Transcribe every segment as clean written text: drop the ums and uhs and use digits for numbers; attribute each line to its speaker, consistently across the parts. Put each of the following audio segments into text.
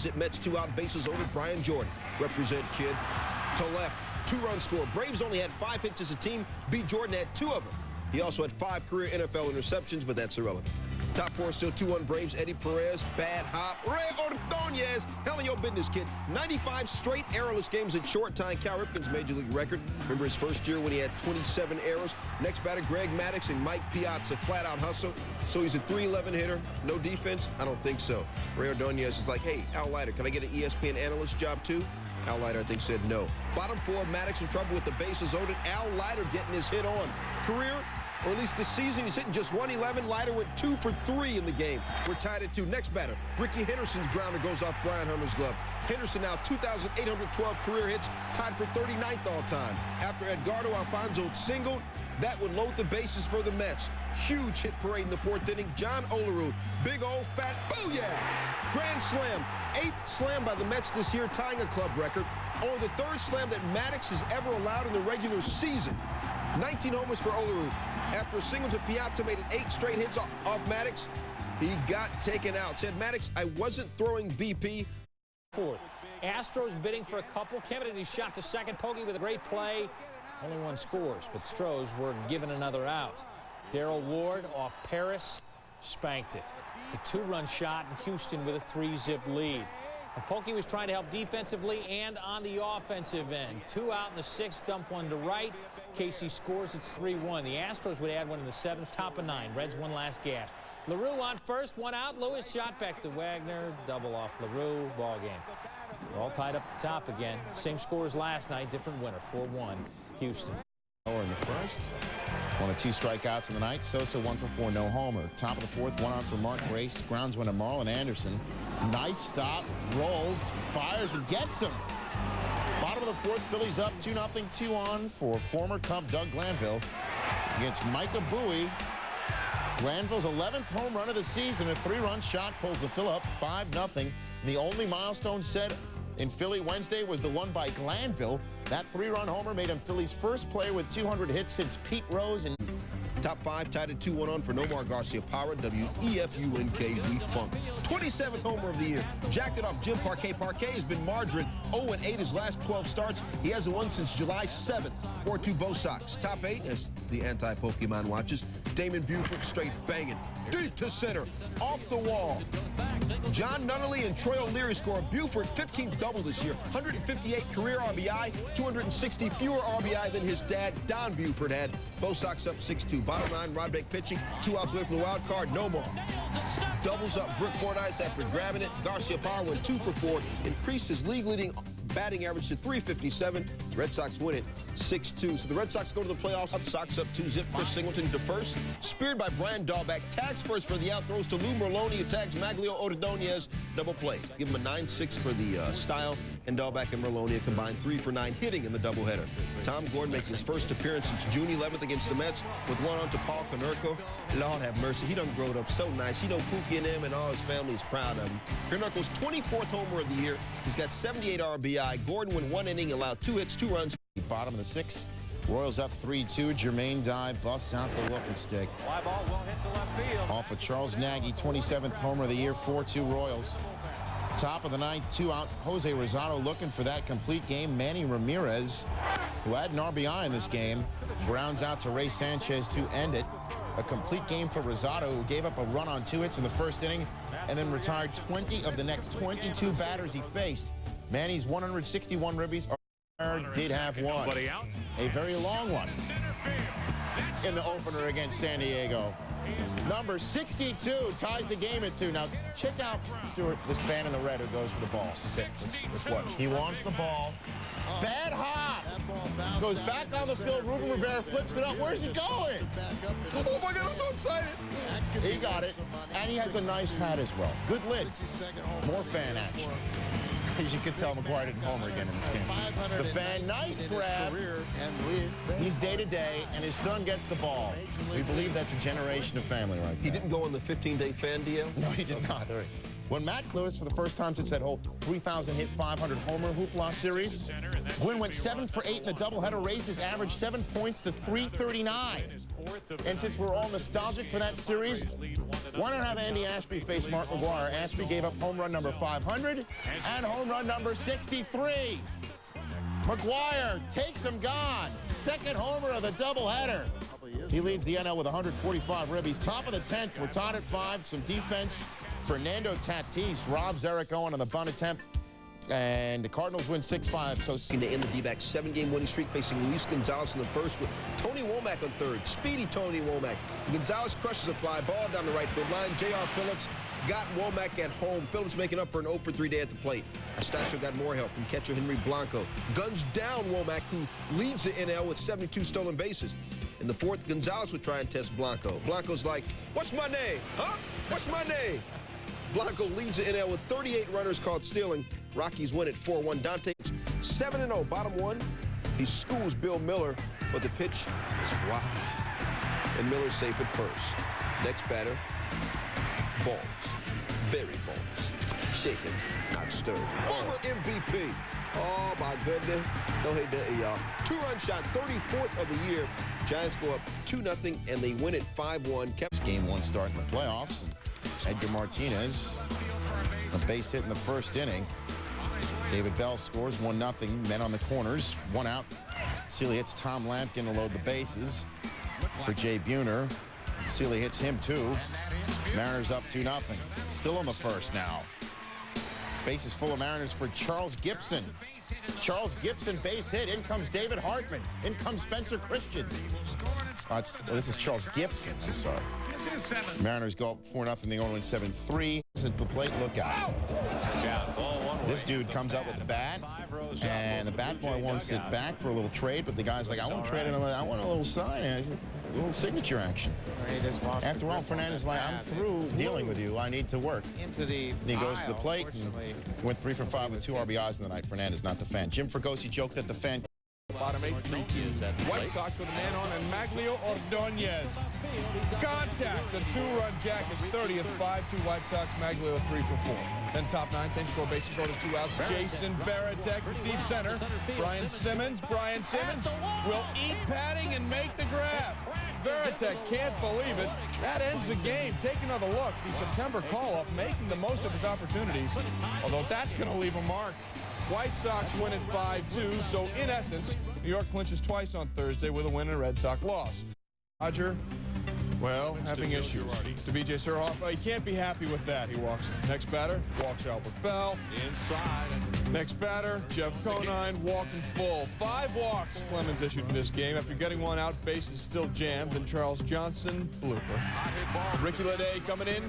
Speaker 1: at Mets 2 out, bases loaded. Brian Jordan, represent kid. To left, 2-run score. Braves only had 5 hits as a team. B. Jordan had 2 of them. He also had 5 career NFL interceptions, but that's irrelevant. Top 4 still 2-1 Braves. Eddie Perez, bad hop. Ray Ordonez, hell in your business, kid. 95 straight errorless games at short time. Cal Ripken's major league record. Remember his first year when he had 27 errors. Next batter, Greg Maddux and Mike Piazza, flat-out hustle. So he's a .311 hitter. No defense? I don't think so. Ray Ordonez is like, hey, Al Leiter, can I get an ESPN analyst job too? Al Leiter, I think, said no. Bottom 4, Maddux in trouble with the bases loaded. Al Leiter getting his hit on. Career, or at least this season, he's hitting just 111. Leiter went 2 for 3 in the game. We're tied at 2. Next batter, Ricky Henderson's grounder goes off Brian Hunter's glove. Henderson now 2,812 career hits, tied for 39th all time. After Edgardo Alfonso singled, that would load the bases for the Mets. Huge hit parade in the 4th inning. John Olerud, big old fat booyah! Grand slam. 8th slam by the Mets this year, tying a club record. Only the 3rd slam that Maddux has ever allowed in the regular season. 19 homers for Olerud. After a single to Piazza made it 8 straight hits off Maddux, he got taken out. Said Maddux, I wasn't throwing BP.
Speaker 2: 4th. Astros bidding for a couple. Kennedy shot to second. Pogge with a great play. Only 1 scores, but Stros were given another out. Darrell Ward off Paris, spanked it. It's a 2-run shot in Houston with a 3-zip lead. And Pogge was trying to help defensively and on the offensive end. 2 out in the 6th, dump 1 to right. Casey scores, it's 3-1. The Astros would add 1 in the 7th, top of 9. Reds 1 last gasp. LaRue on first, 1 out. Lewis shot back to Wagner. Double off LaRue. Ball game. We're all tied up the top again. Same score as last night, different winner. 4-1, Houston.
Speaker 3: In the first, 1 of 2 strikeouts in the night. Sosa 1 for 4, no homer. Top of the 4th, 1 out for Mark Grace. Grounds one to Marlon Anderson. Nice stop, rolls, fires, and gets him. Bottom of the 4th, Phillies up 2-0, 2 on for former Cub Doug Glanville against Micah Bowie. Glanville's 11th home run of the season. A 3-run shot pulls the Phil up 5-0. The only milestone set in Philly Wednesday was the one by Glanville. That 3-run homer made him Philly's first player with 200 hits since Pete Rose. And
Speaker 1: Top 5 tied at 2-1 on for Nomar Garcia-Parra, WEFUNK Funk. 27th homer of the year. Jacked it off Jim Parquet. Parquet has been margarine 0-8 his last 12 starts. He hasn't won since July 7th. 4-2 Bo Sox. Top 8 as the anti-Pokemon watches. Damon Buford straight banging. Deep to center. Off the wall. John Nunnally and Troy O'Leary score. Buford 15th double this year. 158 career RBI. 260 fewer RBI than his dad, Don Buford, had. Bo Sox up 6-2. Bottom 9, Rodbeck pitching. 2 outs away from the wild card. No more. Doubles up Brooke Fordyce after grabbing it. Garcia-Parra went 2 for 4. Increased his league-leading batting average to .357. Red Sox win it 6-2. So the Red Sox go to the playoffs. Sox up 2-zip. Chris Singleton to first. Speared by Brian Dahlback. Tags first for the out. Throws to Lou Merloni. Tags Maglio Ordonez. Double play. Give him a 9-6 for the style. And Dahlback and Merloni combined 3 for 9 hitting in the doubleheader. Tom Gordon making his first appearance since June 11th against the Mets with 1 on to Paul Konerko. Lord have mercy. He done growed up so nice. You know, Pookie and him and all his family is proud of him. Konerko's 24th homer of the year. He's got 78 RBI. Gordon went 1 inning, allowed 2 hits, 2 runs.
Speaker 3: Bottom of the 6th, Royals up 3-2. Jermaine Dye busts out the whooping stick.
Speaker 4: Fly ball will hit the left field.
Speaker 3: Off of Charles Nagy, 27th homer of the year, 4-2 Royals. Top of the 9th, 2 out. Jose Rosado looking for that complete game. Manny Ramirez, who had an RBI in this game, grounds out to Ray Sanchez to end it. A complete game for Rosado, who gave up a run on 2 hits in the first inning and then retired 20 of the next 22 batters he faced. Manny's 161 ribbies did have 1. A very long one in the opener against San Diego. Number 62 ties the game at 2. Now, check out, Stuart, this fan in the red who goes for the ball. Let's watch. He wants the ball. Bad hop. Goes back on the field. Ruben Rivera flips it up. Where's he going? Oh, my God, I'm so excited. He got it. And he has a nice hat as well. Good lid. More fan action. As you can tell, McGwire didn't homer again in this game. The fan, nice grab. He's day-to-day, and his son gets the ball. We believe that's a generation of family right there.
Speaker 1: He didn't go on the 15-day fan deal?
Speaker 3: No, he did not. When Matt Lewis, for the first time since that whole 3,000-hit, 500-homer hoopla series, Gwynn went 7 for 8 in the doubleheader, raised his average 7 points to 339. And since we're all nostalgic for that series, why not have Andy Ashby face Mark McGwire? Ashby gave up home run number 500 and home run number 63. McGwire takes him gone. Second homer of the doubleheader. He leads the NL with 145 ribbies. Top of the 10th. We're tied at 5. Some defense. Fernando Tatis robs Eric Owen on the bunt attempt. And the Cardinals win 6-5. So
Speaker 1: to end the D-backs 7-game winning streak, facing Luis Gonzalez in the first with Tony Womack on third. Speedy Tony Womack. Gonzalez crushes a fly ball down the right field line. J.R. Phillips got Womack at home. Phillips making up for an 0-for-3 day at the plate. Astros got more help from catcher Henry Blanco. Guns down Womack, who leads the NL with 72 stolen bases. In the fourth, Gonzalez would try and test Blanco. Blanco's like, "What's my name? Huh? What's my name?" Blanco leads the NL with 38 runners caught stealing. Rockies win at 4-1. Dante 7-0, bottom one. He schools Bill Miller, but the pitch is wide. And Miller's safe at first. Next batter, balls. Very balls. Shaken, not stirred. Former MVP. Oh, my goodness. No, hey, y'all. 2-run shot, 34th of the year. Giants go up 2-0, and they win at 5-1.
Speaker 3: Game 1 start in the playoffs. And Edgar Martinez, a base hit in the first inning. David Bell scores 1-0. Men on the corners, 1 out. Seeley hits Tom Lampkin to load the bases for Jay Buhner. Seeley hits him too. Mariners up 2-0. Still in the first now. Bases full of Mariners for Charles Gibson. Charles Gibson base hit. In comes David Hartman. In comes Spencer Christian. This is Charles Gibson. I'm sorry. Mariners go up 4-0. They only win 7-3. At the plate, look out. This dude comes up with the bat, and the bat boy wants it back for a little trade, but the guy's like, I want to trade it. I want a little sign, a little signature action. After all, Fernandez is like, I'm through dealing with you. I need to work. And he goes to the plate and went 3 for 5 with 2 RBIs in the night. Fernandez not the fan. Jim Fregosi joked that the fan.
Speaker 5: Bottom 8, 3-2. White Sox with a man on, and Maglio Ordonez. Contact. The 2-run jack is 30th. 5-2 White Sox. Maglio 3 for 4. Then top 9, same score, bases loaded, 2 outs. Jason Varitek to deep center. Brian Simmons will eat padding and make the grab. Varitek can't believe it. That ends the game. Take another look. The September call-up, making the most of his opportunities, although that's going to leave a mark. White Sox win at 5-2, so in essence, New York clinches twice on Thursday with a win and a Red Sox loss. Roger, well, having issues. To B.J. Surhoff, he can't be happy with that. He walks in. Next batter, walks Albert Bell. Inside. Next batter, Jeff Conine walking full. 5 walks Clemens issued in this game. After getting 1 out, base is still jammed. Then Charles Johnson, blooper. Ricky Leday coming in,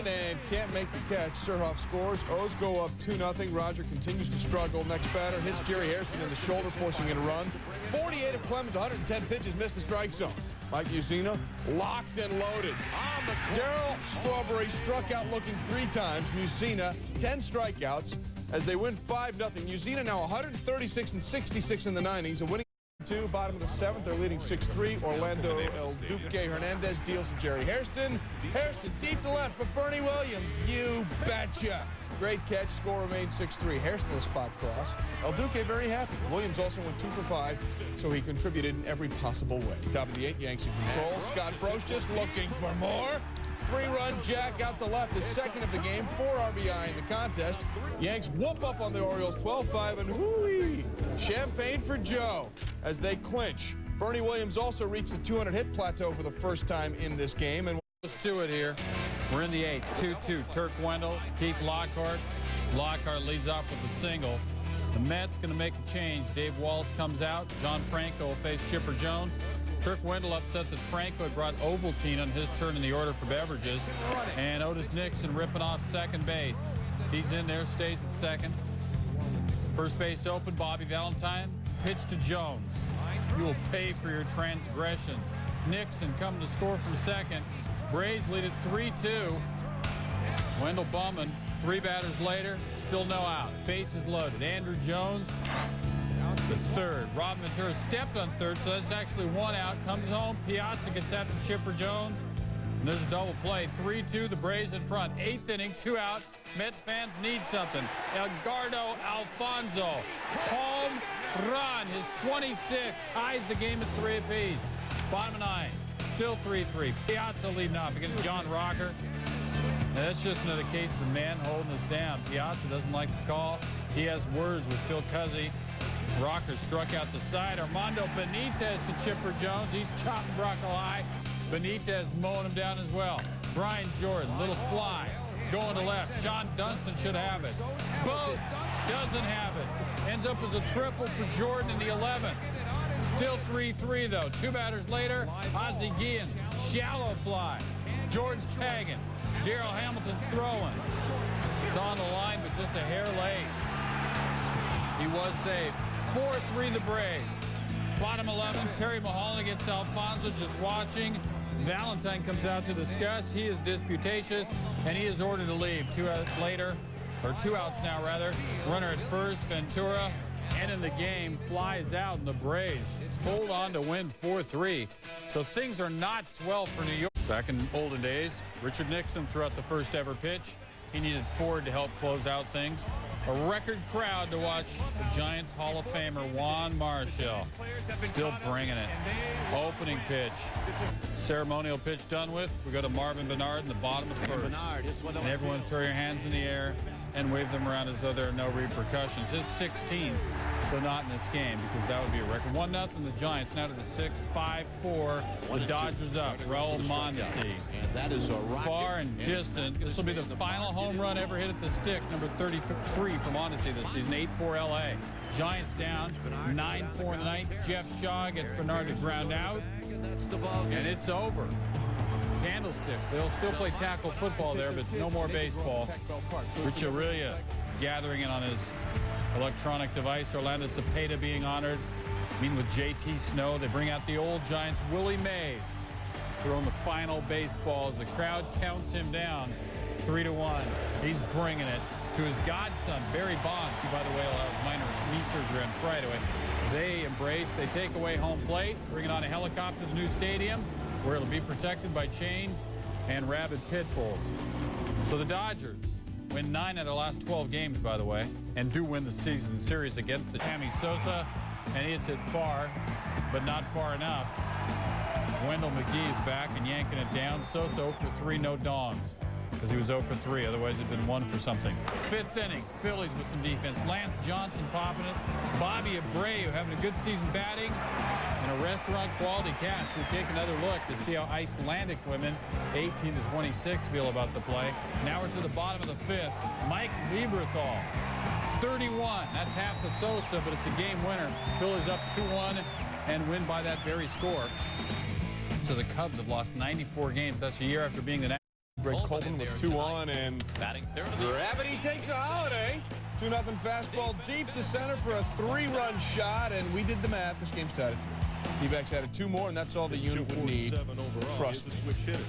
Speaker 5: and can't make the catch. Surhoff scores. O's go up 2-0. Roger continues to struggle. Next batter hits Jerry Hairston in the shoulder, forcing in a run. 48 of Clemens, 110 pitches, missed the strike zone. Mike Mussina locked and loaded. Darryl Strawberry struck out looking 3 times. Mussina 10 strikeouts as they win 5-0. Mussina now 136 and 66 in the 9th. A winning 2, bottom of the 7th. They're leading 6-3. Orlando El Duque Hernandez deals to Jerry Hairston. Hairston deep to left, but Bernie Williams, you betcha. Great catch. Score remains 6-3. Hairston with a spot cross. El Duque very happy. Williams also went 2 for 5, so he contributed in every possible way. Top of the 8th, Yanks in control. Scott Brosius looking for more. 3-run jack out the left, the second of the game. 4 RBI in the contest. Yanks whoop up on the Orioles 12-5, and hooey! Champagne for Joe as they clinch. Bernie Williams also reached the 200-hit plateau for the first time in this game. And
Speaker 6: goes to it here. We're in the 8th, 2-2. Turk Wendell, Keith Lockhart. Lockhart leads off with a single. The Mets going to make a change. Dave Walls comes out. John Franco will face Chipper Jones. Turk Wendell upset that Franco had brought Ovaltine on his turn in the order for beverages. And Otis Nixon ripping off second base. He's in there, stays at second. First base open, Bobby Valentine. Pitch to Jones. You will pay for your transgressions. Nixon coming to score from second. Braves lead at 3-2. Wendell Bowman, 3 batters later, still no out. Bases loaded. Andrew Jones, the third. Rob Ventura stepped on third, so that's actually 1 out. Comes home. Piazza gets after Chipper Jones. And there's a double play. 3-2, the Braves in front. 8th inning, 2 out. Mets fans need something. Edgardo Alfonzo, home run, his 26th, ties the game at 3 apiece. Bottom of 9, still 3-3. Piazza leading off against John Rocker. Now, that's just another case of the man holding us down. Piazza doesn't like the call. He has words with Phil Cuzzy. Rocker struck out the side. Armando Benitez to Chipper Jones. He's chopping Brockle high. Benitez mowing him down as well. Brian Jordan, little fly, going to left. Sean Dunston should have it. Boat doesn't have it. Ends up as a triple for Jordan in the 11th. Still 3-3 though. 2 batters later, Ozzie Guillen, shallow fly. Jordan's tagging. Darrell Hamilton's throwing. It's on the line, but just a hair late. He was saved. 4-3 the Braves. Bottom 11, Terry Mulholland against Alfonso, just watching. Valentine comes out to discuss. He is disputatious, and he is ordered to leave. 2 outs later, or 2 outs now rather. Runner at first, Ventura, ending the game, flies out, and the Braves hold on to win 4-3. So things are not swell for New York. Back in olden days, Richard Nixon threw out the first ever pitch. He needed Ford to help close out things. A record crowd to watch the Giants Hall of Famer Juan Marshall. Still bringing it. Opening pitch. Ceremonial pitch done with. We go to Marvin Bernard in the bottom of first. And everyone throw your hands in the air and wave them around as though there are no repercussions. His 16th, but not in this game, because that would be a record. 1-0 the Giants, now to the 6th, 5-4. The Dodgers up. Raul Mondesi.
Speaker 7: That is a
Speaker 6: far and distant. This will be the final home run ever hit at the stick, number 33 for Mondesi this season, 8-4 LA. Giants down, 9-4 in the ninth. Jeff Shaw gets Bernard to ground out, and it's over. Candlestick. They'll still play tackle football there, but no more baseball. Rich Aurelia gathering in on his electronic device. Orlando Cepeda being honored. Meeting with J.T. Snow. They bring out the old Giants, Willie Mays, throwing the final baseball as the crowd counts him down 3-1. He's bringing it to his godson, Barry Bonds, who, by the way, will have minor knee surgery on Friday. They embrace, they take away home plate, bring it on a helicopter to the new stadium, where it'll be protected by chains and rabid pit bulls. So the Dodgers win 9 out of their last 12 games, by the way, and do win the season series against the Sammy Sosa, and he hits it far, but not far enough. Wendell McGee is back and yanking it down. Sosa 0 for 3, no dongs, because he was 0 for 3. Otherwise, it'd been 1 for something. 5th inning, Phillies with some defense. Lance Johnson popping it. Bobby Abreu having a good season batting. And a restaurant quality catch. We take another look to see how Icelandic women, 18-26, feel about the play. Now we're to the bottom of the 5th. Mike Lieberthal, 31. That's half the Sosa, but it's a game winner. Phillies up 2-1 and win by that very score. So the Cubs have lost 94 games. That's a year after being the
Speaker 5: Greg Colton with 2 on, and gravity takes a holiday. 2-0 fastball deep to center for a 3-run shot, and we did the math. This game's tied at 3. D-backs added 2 more, and that's all the unit would need. Trust me.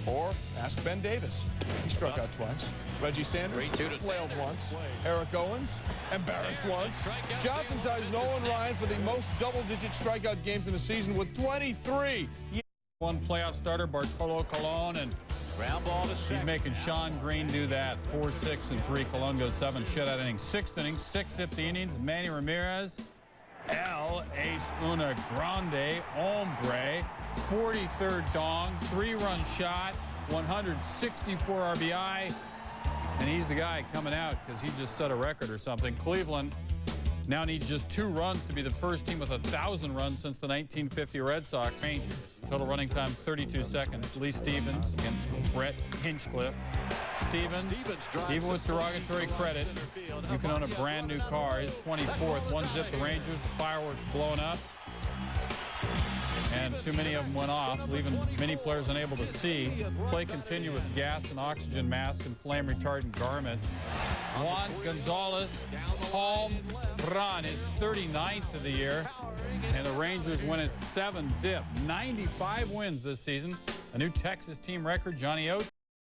Speaker 5: Or ask Ben Davis. He struck out twice. Reggie Sanders flailed once. Eric Owens embarrassed once. Johnson ties Nolan Ryan for the most double-digit strikeout games in a season with 23.
Speaker 6: One playoff starter, Bartolo Colon, and he's making Sean Green do that. 4, 6, and 3. Colon goes 7 shutout innings. 6th inning, 6 hit the innings. Manny Ramirez, El Ace Una Grande, Hombre, 43rd dong, 3-run shot, 164 RBI, and he's the guy coming out because he just set a record or something. Cleveland now needs just 2 runs to be the first team with 1,000 runs since the 1950 Red Sox. Rangers. Total running time 32 seconds. Lee Stevens and Brett Hinchcliffe. Stevens, even with derogatory credit, you can own a brand new car. His 24th. 1-0 the Rangers. The fireworks blowing up. And too many of them went off, leaving many players unable to see. Play continued with gas and oxygen masks and flame-retardant garments. Juan Gonzalez, home run, his 39th of the year. And the Rangers win it 7-0. 95 wins this season. A new Texas team record. Johnny Oates